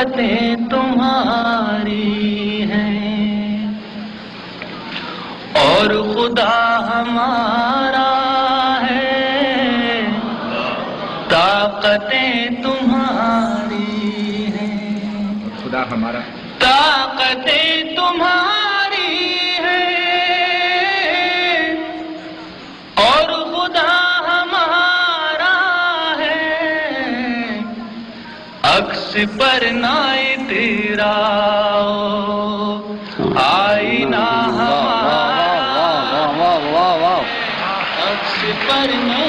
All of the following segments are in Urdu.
طاقتیں تمہاری ہیں اور خدا ہمارا ہے، طاقتیں تمہاری ہیں، خدا ہمارا، طاقتیں تمہاری ہیں اور خدا ہمارا ہے، عکس پر نہ تیرا آئینہ ہمارا، عکس پر نہ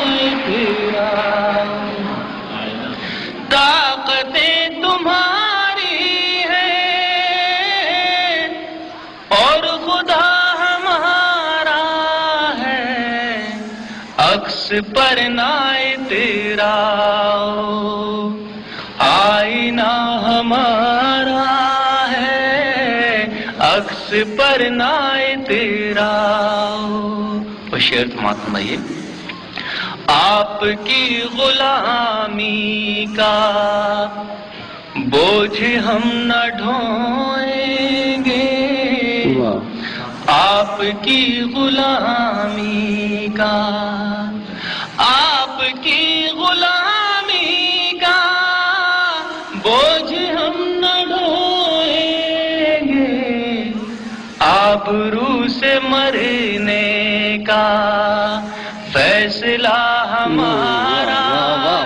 تیرا، طاقتیں تمہاری ہیں اور خدا ہمارا ہے، عکس پر نہ تیرا آئینہ ہمارا ہے، عکس پر نہ تیرا۔ اور شعر سماعت فرمائیے۔ آپ کی غلامی کا بوجھ ہم نہ ڈھوئیں گے، آپ کی غلامی کا، آپ کی غلامی کا بوجھ ہم نہ ڈھوئیں گے، آبرو سے مرنے کا فیصلہ ہمارا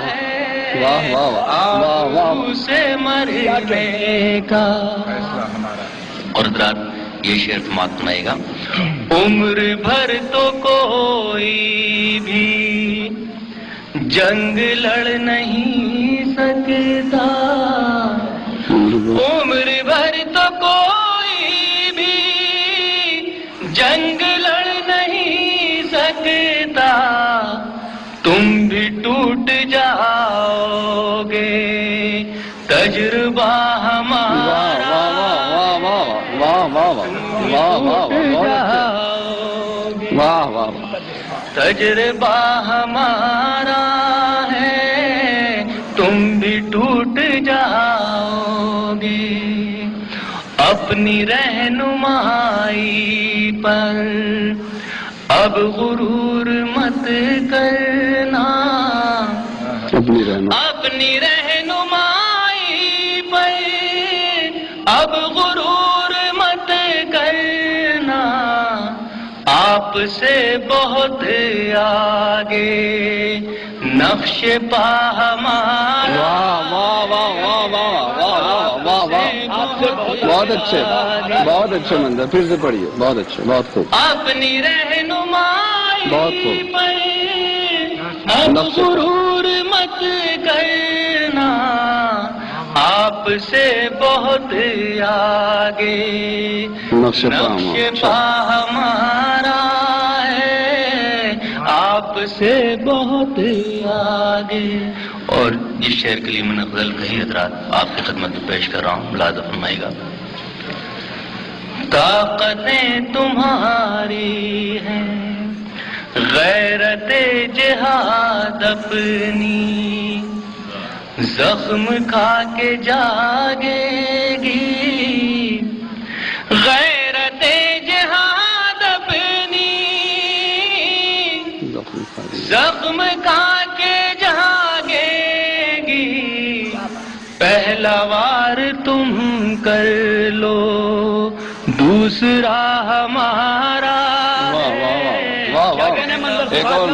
ہے، آبرو سے مرنے کا فیصلہ ہمارا ہے۔ اور حضرات یہ شعر سماعت سنائے گا۔ عمر بھر تو کوئی بھی جنگ لڑ نہیں سکتا، عمر بھر تو کوئی بھی جنگ لڑ نہیں سکتا، تم بھی ٹوٹ جاؤ گے تجربہ ہمارا، تجربہ ہمارا ہے، تم بھی ٹوٹ جاؤ گے، اپنی رہنمائی پر اب غرور مت کرنا، اپنی رہنمائی پر اب غرور مت کرنا، آپ سے بہت آگے نقش پا ہمارا، بہت اچھے، بہت اچھے منظر، پھر سے پڑھیے، بہت اچھے، بہت خوب، اپنی رہنمائی بہت خوب، پر اب غرور مت کرنا، آپ سے بہت آگے نقش پا ہمارا ہے، آپ سے بہت آگے۔ اور جس شعر کے لیے میں نے غزل کہی حضرات آپ کی خدمت میں پیش کر رہا ہوں، ملاحظہ فرمائیے گا۔ طاقتیں تمہاری ہیں، غیرت جہاد اپنی زخم کھا کے جاگے گی، غیرت جہاد اپنی زخم کھا کے جاگے گی، پہلا وار تم کر لو دوسرا ہمارا ایک اور